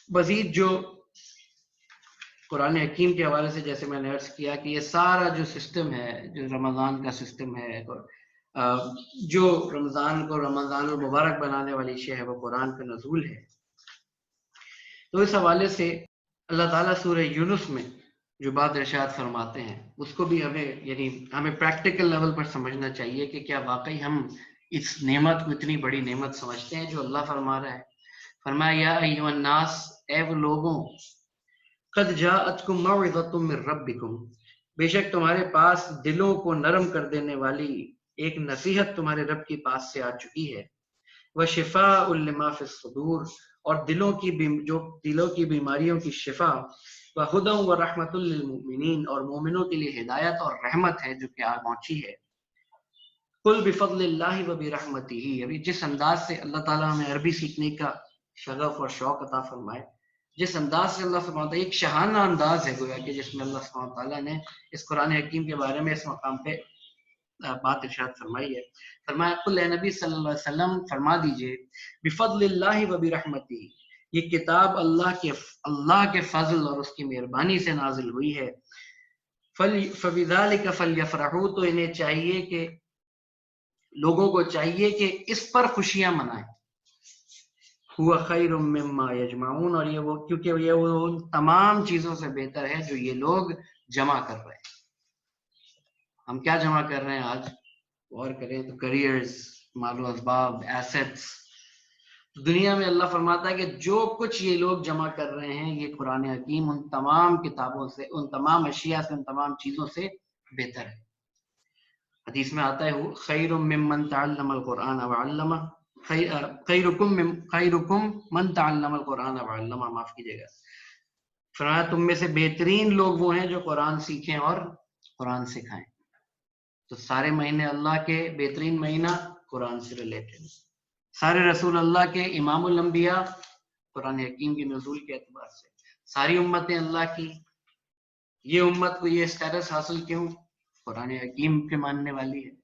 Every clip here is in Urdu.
مزید جو قرآن حکیم کے حوالے سے جیسے میں نے عرض کیا کہ یہ سارا جو سسٹم ہے، جو رمضان کا سسٹم ہے، جو رمضان کو رمضان المبارک بنانے والی شے ہے وہ قرآن پہ نزول ہے. تو اس حوالے سے اللہ تعالیٰ سورہ یونس میں جو بات ارشاد فرماتے ہیں اس کو بھی ہمیں پریکٹیکل لیول پر سمجھنا چاہیے کہ کیا واقعی ہم اس نعمت کو اتنی بڑی نعمت سمجھتے ہیں جو اللہ فرما رہا ہے. فرمایا یا ایھا الناس، اے وہ لوگوں، قد جاءتکم موعظۃ من ربکم، بے شک تمہارے پاس دلوں کو نرم کر دینے والی ایک نصیحت تمہارے رب کے پاس سے آ چکی ہے. وشفاء لما فی الصدور، اور دلوں کی بیماریوں کی شفا. وہدی ورحمۃ للمؤمنین، اور مومنوں کے لیے ہدایت اور رحمت ہے جو کہ آ پہنچی ہے. قل بفضل اللہ وبرحمتہ، ابھی جس انداز سے اللہ تعالیٰ ہمیں عربی سیکھنے کا شغف اور شوق عطا فرمائے، جس انداز سے اللہ سبحانہ تعالیٰ، ایک شاہانہ انداز ہے گویا کہ جس میں اللہ سبحانہ تعالیٰ نے اس قرآن حکیم کے بارے میں اس مقام پہ بات ارشاد فرمائی ہے. فرمایا قل، اے نبی صلی اللہ علیہ وسلم فرما دیجئے، بفضل اللہ وبرحمتہ، یہ کتاب اللہ کے فضل اور اس کی مہربانی سے نازل ہوئی ہے. فبذلک فلیفرحوا، تو انہیں چاہیے کہ لوگوں کو چاہیے کہ اس پر خوشیاں منائیں. ہوا خیر مما یجمعون، اور کیونکہ یہ وہ ان تمام چیزوں سے بہتر ہے جو یہ لوگ جمع کر رہے ہیں. ہم کیا جمع کر رہے ہیں آج غور کریں تو؟ کریئرز، مال و اسباب، ایسٹس. دنیا میں اللہ فرماتا ہے کہ جو کچھ یہ لوگ جمع کر رہے ہیں یہ قرآن حکیم ان تمام کتابوں سے، ان تمام اشیاء سے، ان تمام چیزوں سے بہتر ہے. حدیث میں آتا ہے خیر ممن تعلم القرآن وعلمہ، خیرکم من تعلم القرآن وعلمہ، معاف کیجیے گا، فرمایا تم میں سے بہترین لوگ وہ ہیں جو قرآن سیکھیں اور قرآن سکھائیں. تو سارے مہینے اللہ کے بہترین مہینہ قرآن سے ریلیٹڈ، سارے رسول اللہ کے امام الانبیاء قرآن حکیم کی نزول کے اعتبار سے، ساری امتیں اللہ کی، یہ امت کو یہ اسٹیٹس حاصل کیوں؟ قرآن حکیم کے ماننے والی ہے.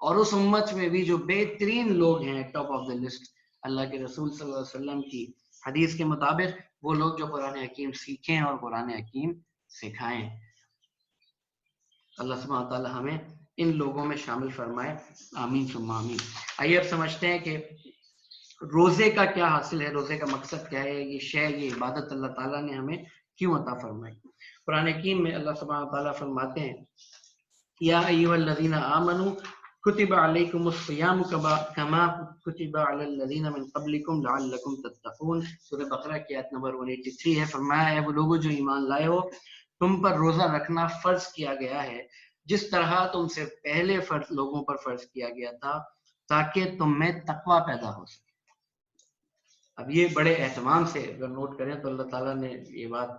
اور اس امت میں بھی جو بہترین لوگ ہیں ٹاپ آف دا لسٹ، اللہ کے رسول صلی اللہ علیہ وسلم کی حدیث کے مطابق وہ لوگ جو قرآن حکیم سیکھیں اور قرآن حکیم سکھائیں. اللہ سبحانہ تعالی ہمیں ان لوگوں میں شامل فرمائے، آمین ثم آمین. آئیے اب سمجھتے ہیں کہ روزے کا کیا حاصل ہے، روزے کا مقصد کیا ہے، یہ عبادت اللہ تعالیٰ نے ہمیں کیوں عطا فرمائی. قرآن حکیم میں اللہ سبحانہ تعالیٰ فرماتے ہیں یا ایھا الذین آمنوا کتب علیکم الصیام کما کتب علی الذین من قبلکم لعلکم تتقون. سورہ بقرہ کی آیت نمبر 183 ہے. فرمایا ہے وہ لوگوں جو ایمان لائے ہو، تم پر روزہ رکھنا فرض کیا گیا ہے جس طرح تم سے پہلے لوگوں پر فرض کیا گیا تھا تاکہ تم میں تقوی پیدا ہو سکے. اب یہ بڑے اہتمام سے اگر نوٹ کریں تو اللہ تعالیٰ نے یہ بات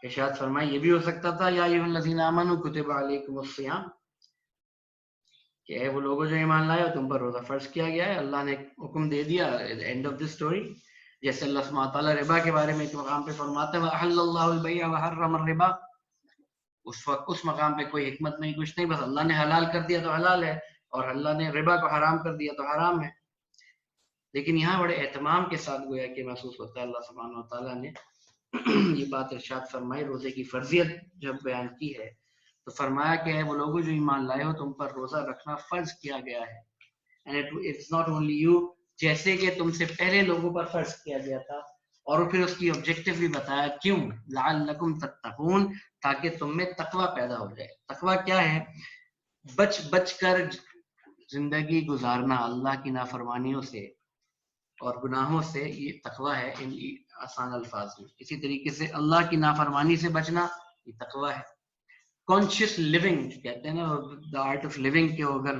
ارشاد فرمائی. یہ بھی ہو سکتا تھا یا ایھا الذین آمنوا کتب علیکم الصیام، کہ اے وہ لوگوں جو ایمان لائے ہو تم پر روزہ فرض کیا گیا ہے. اللہ نے حکم دے دیا، اینڈ آف دی اسٹوری. جیسے اللہ سبحانہ تعالیٰ ربا کے بارے میں ایک مقام پہ فرماتا ہے وَأَحَلَّ اللَّهُ الْبَيْعَ وَحَرَّمَ الرِّبَا، اس وقت اس مقام پہ کوئی حکمت نہیں، کچھ نہیں، بس اللہ نے حلال کر دیا تو حلال ہے اور اللہ نے ربا کو حرام کر دیا تو حرام ہے. لیکن یہاں بڑے اہتمام کے ساتھ گویا کہ محسوس ہوتا ہے اللہ سبحانہ تعالیٰ نے یہ بات ارشاد فرمائی، روزے کی فرضیت جب بیان کی ہے تو فرمایا کہ وہ لوگوں جو ایمان لائے ہو تم پر روزہ رکھنا فرض کیا گیا ہے. And it's not only you، جیسے کہ تم سے پہلے لوگوں پر فرض کیا گیا تھا. اور پھر اس کی آبجیکٹو بھی بتایا کیوں، لعلکم تتقون، تاکہ تم میں تقوی پیدا ہو جائے. تقوی کیا ہے؟ بچ بچ کر زندگی گزارنا اللہ کی نافرمانیوں سے اور گناہوں سے، یہ تقوی ہے ان آسان الفاظ میں. اسی طریقے سے اللہ کی نافرمانی سے بچنا یہ تقوی ہے. کانشیس لیونگ کہتے ہیں نا، دا آرٹ آف لیونگ، کہ اگر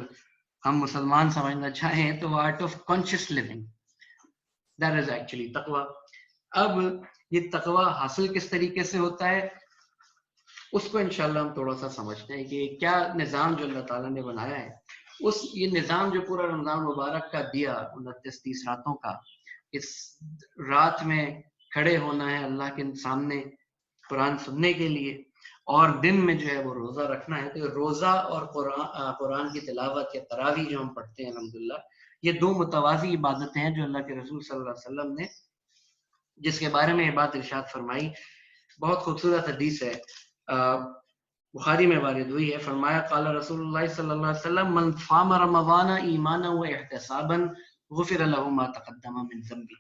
ہم مسلمان سمجھنا چاہیں تو art of conscious living, that is actually تقوی. اب یہ تقوی حاصل کس طریقے سے ہوتا ہے اس کو انشاءاللہ ہم تھوڑا سا سمجھتے ہیں کہ کیا نظام جو اللہ تعالیٰ نے بنایا ہے، یہ نظام جو پورا رمضان مبارک کا دیا 29-30 راتوں کا، اس رات میں کھڑے ہونا ہے اللہ کے سامنے قرآن سننے کے لیے، اور دن میں جو ہے وہ روزہ رکھنا ہے. تو روزہ اور قرآن کی تلاوت یا تراویح جو ہم پڑھتے ہیں الحمدللہ، یہ دو متوازی عبادتیں ہیں جو اللہ کے رسول صلی اللہ علیہ وسلم نے جس کے بارے میں یہ بات ارشاد فرمائی. بہت خوبصورت حدیث ہے, بخاری میں وارد ہوئی ہے. فرمایا قال رسول اللہ صلی اللہ علیہ وسلم من صام رمضان ایمانا و احتسابا غفر له ما تقدم من ذنبه.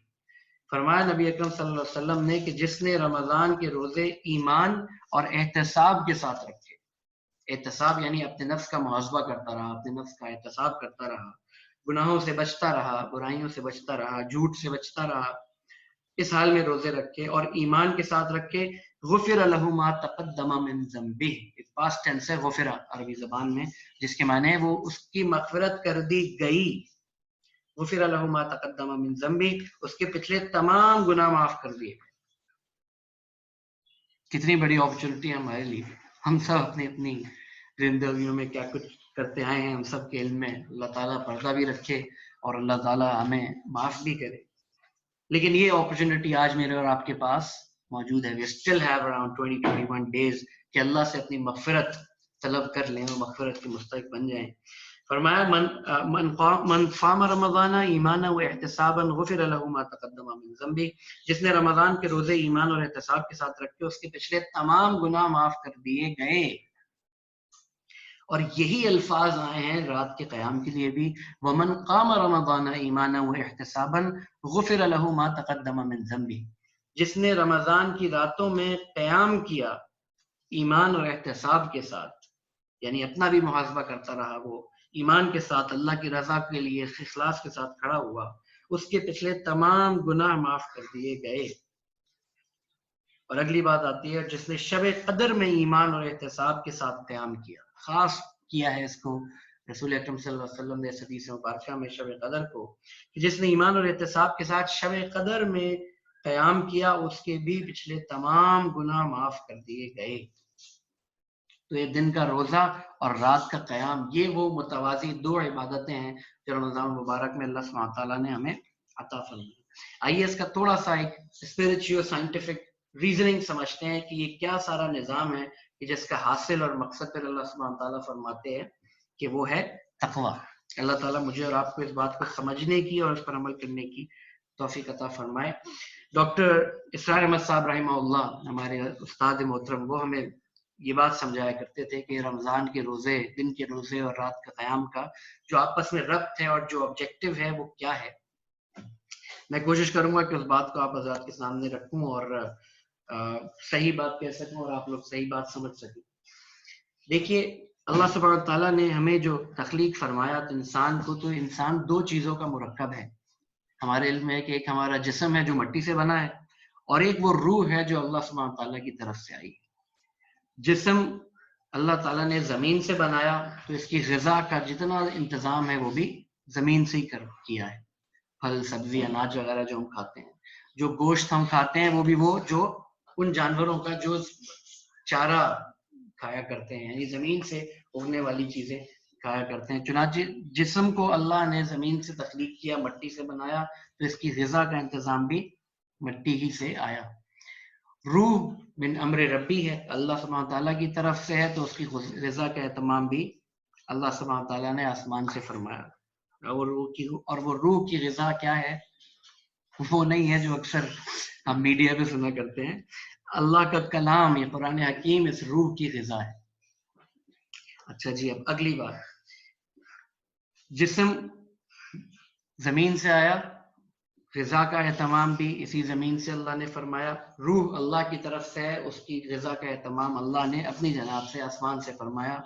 فرمایا نبی اکرم صلی اللہ علیہ وسلم نے کہ جس نے رمضان کے روزے ایمان اور احتساب کے ساتھ رکھے, احتساب یعنی اپنے نفس کا محاسبہ کرتا رہا, اپنے نفس کا احتساب کرتا رہا, گناہوں سے بچتا رہا, برائیوں سے بچتا رہا, جھوٹ سے بچتا رہا, اس حال میں روزے رکھے اور ایمان کے ساتھ رکھے, غفر له ما تقدم من ذنبه, پاسٹ ٹینس ہے غفرہ عربی زبان میں, جس کے معنی ہے وہ اس کی مغفرت کر دی گئی. غفر له ما تقدم من ذنبه, اس کے پچھلے تمام گناہ معاف کر دیے. کتنی بڑی اپرچونٹی ہے ہمارے لیے. ہم سب اپنی اپنی زندگیوں میں کیا کچھ کرتے آئے ہیں, ہم سب کے علم میں. اللہ تعالیٰ پردہ بھی رکھے اور اللہ تعالیٰ ہمیں معاف بھی کرے. لیکن یہ اپرچونٹی آج میرے اور آپ کے پاس موجود ہے. we still have around 20-21 days کہ اللہ سے اپنی مغفرت طلب کر لیں اور مغفرت کے مستحق بن جائیں. فرمایا من صام رمضان ایمانا و احتسابا غفر له ما تقدم من ذنبه, جس نے رمضان کے روزے ایمان اور احتساب کے ساتھ رکھے اس کے پچھلے تمام گناہ معاف کر دیے گئے. اور یہی الفاظ آئے ہیں رات کے قیام کے لیے بھی, ومن قام رمضان ایمانا و احتسابا غفر له ما تقدم من ذنبه, جس نے رمضان کی راتوں میں قیام کیا ایمان اور احتساب کے ساتھ, یعنی اپنا بھی محاسبہ کرتا رہا, وہ ایمان کے ساتھ اللہ کی رضا کے لیے اخلاص کے ساتھ کھڑا ہوا, اس کے پچھلے تمام گناہ معاف کر دیے گئے. اور اگلی بات آتی ہے جس نے شب قدر میں ایمان اور احتساب کے ساتھ قیام کیا. خاص کیا ہے اس کو رسول اکرم صلی اللہ علیہ وسلم نے حدیث مبارکہ میں شب قدر کو, کہ جس نے ایمان اور احتساب کے ساتھ شب قدر میں قیام کیا اس کے بھی پچھلے تمام گناہ معاف کر دیے گئے. تو یہ دن کا روزہ اور رات کا قیام, یہ وہ متوازی دو عبادتیں ہیں جو رمضان مبارک میں اللہ سبحانہ تعالیٰ نے ہمیں عطا فرمائی. آئیے اس کا تھوڑا سا ایک اسپرچوئل سائنٹیفک ریزننگ سمجھتے ہیں کہ یہ کیا سارا نظام ہے کہ جس کا حاصل اور مقصد پر اللہ سبحانہ تعالیٰ فرماتے ہیں کہ وہ ہے تقویٰ. اللہ تعالیٰ مجھے اور آپ کو اس بات کو سمجھنے کی اور اس پر عمل کرنے کی توفیق عطا فرمائے. ڈاکٹر اسرار احمد صاحب رحمہ اللہ ہمارے استاد محترم, وہ ہمیں یہ بات سمجھایا کرتے تھے کہ رمضان کے روزے, دن کے روزے اور رات کا قیام کا جو آپس میں ربط ہے اور جو آبجیکٹو ہے وہ کیا ہے. میں کوشش کروں گا کہ اس بات کو آپ حضرات کے سامنے رکھوں اور صحیح بات کہہ سکوں اور آپ لوگ صحیح بات سمجھ سکیں. دیکھیے اللہ سبحانہ تعالیٰ نے ہمیں جو تخلیق فرمایا تو انسان کو, تو انسان دو چیزوں کا مرکب ہے. ہمارے علم ہے کہ ایک ہمارا جسم ہے جو مٹی سے بنا ہے, اور ایک وہ روح ہے جو اللہ سبحانہ تعالیٰ کی طرف سے آئی. جسم اللہ تعالیٰ نے زمین سے بنایا تو اس کی غذا کا جتنا انتظام ہے وہ بھی زمین سے ہی کیا ہے. پھل سبزی اناج وغیرہ جو ہم کھاتے ہیں, جو گوشت ہم کھاتے ہیں وہ بھی وہ جو ان جانوروں کا جو چارہ کھایا کرتے ہیں, یعنی زمین سے اگنے والی چیزیں کھایا کرتے ہیں. چنانچہ جسم کو اللہ نے زمین سے تخلیق کیا, مٹی سے بنایا, تو اس کی غذا کا انتظام بھی مٹی ہی سے آیا. روح من امر ربی ہے, اللہ سبحانہ تعالیٰ کی طرف سے ہے, تو اس کی غذا کا اہتمام بھی اللہ سبحانہ تعالیٰ نے آسمان سے فرمایا. اور وہ روح کی غذا کیا ہے, وہ نہیں ہے جو اکثر ہم میڈیا پہ سنا کرتے ہیں. اللہ کا کلام, یہ قرآن حکیم اس روح کی غذا ہے. اچھا جی, اب اگلی بات, جسم زمین سے آیا, غذا کا اہتمام بھی اسی زمین سے اللہ نے فرمایا. روح اللہ کی طرف سے ہے, اس کی غذا کا اہتمام اللہ نے اپنی جناب سے آسمان سے فرمایا.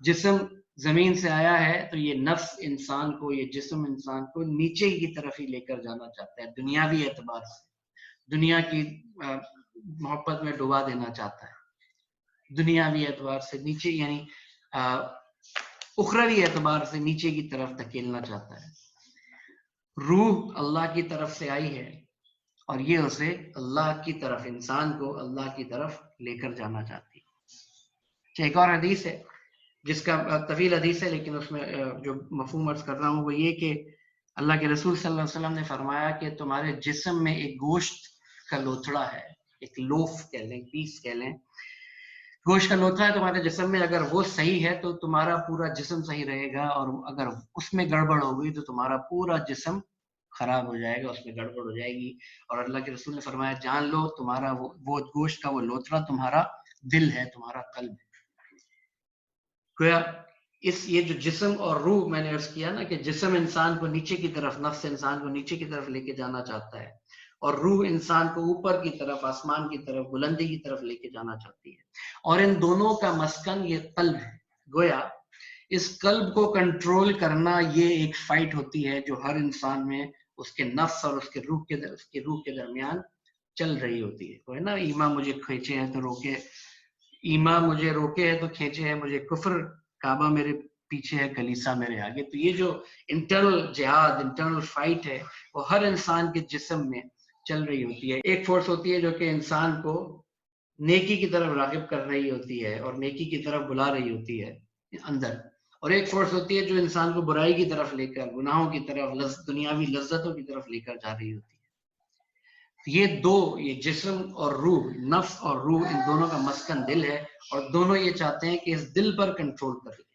جسم زمین سے آیا ہے تو یہ نفس انسان کو, یہ جسم انسان کو نیچے کی طرف ہی لے کر جانا چاہتا ہے. دنیاوی اعتبار سے, دنیا کی محبت میں ڈبا دینا چاہتا ہے. دنیاوی اعتبار سے نیچے, یعنی اخروی اعتبار سے نیچے کی طرف دھکیلنا چاہتا ہے. روح اللہ کی طرف سے آئی ہے اور یہ اسے اللہ کی طرف, انسان کو اللہ کی طرف لے کر جانا چاہتی ہے. ایک اور حدیث ہے جس کا طویل حدیث ہے, لیکن اس میں جو مفہوم عرض کر رہا ہوں وہ یہ کہ اللہ کے رسول صلی اللہ علیہ وسلم نے فرمایا کہ تمہارے جسم میں ایک گوشت کا لوتھڑا ہے, ایک لوف کہہ لیں, پیس کہہ لیں, گوشت کا لوتھڑا ہے تمہارے جسم میں. اگر وہ صحیح ہے تو تمہارا پورا جسم صحیح رہے گا, اور اگر اس میں گڑبڑ ہو گئی تو تمہارا پورا جسم خراب ہو جائے گا, اس میں گڑبڑ ہو جائے گی. اور اللہ کے رسول نے فرمایا جان لو تمہارا وہ گوشت کا وہ لوتھڑا تمہارا دل ہے, تمہارا قلب ہے. گویا یہ جو جسم اور روح میں نے عرض کیا نا کہ جسم انسان کو نیچے کی طرف, نفس انسان کو نیچے کی طرف لے کے جانا چاہتا ہے, اور روح انسان کو اوپر کی طرف, آسمان کی طرف, بلندی کی طرف لے کے جانا چاہتی ہے. اور ان دونوں کا مسکن یہ قلب ہے. گویا اس قلب کو کنٹرول کرنا یہ ایک فائٹ ہوتی ہے جو ہر انسان میں اس کے نفس اور اس کے روح کے درمیان چل رہی ہوتی ہے. وہ ہے نا, ایما مجھے کھینچے ہیں تو روکے, ایما مجھے روکے ہے تو کھینچے ہے مجھے کفر, کعبہ میرے پیچھے ہے کلیسا میرے آگے. تو یہ جو انٹرنل جہاد, انٹرنل فائٹ ہے, وہ ہر انسان کے جسم میں چل رہی ہوتی ہے. ایک فورس ہوتی ہے جو کہ انسان کو نیکی کی طرف راغب کر رہی ہوتی ہے اور نیکی کی طرف بلا رہی ہوتی ہے اندر, اور ایک فورس ہوتی ہے جو انسان کو برائی کی طرف لے کر, گناہوں کی طرف, دنیاوی لذتوں کی طرف لے کر جا رہی ہوتی ہے. یہ دو, یہ جسم اور روح, نفس اور روح, ان دونوں کا مسکن دل ہے, اور دونوں یہ چاہتے ہیں کہ اس دل پر کنٹرول کر لیں.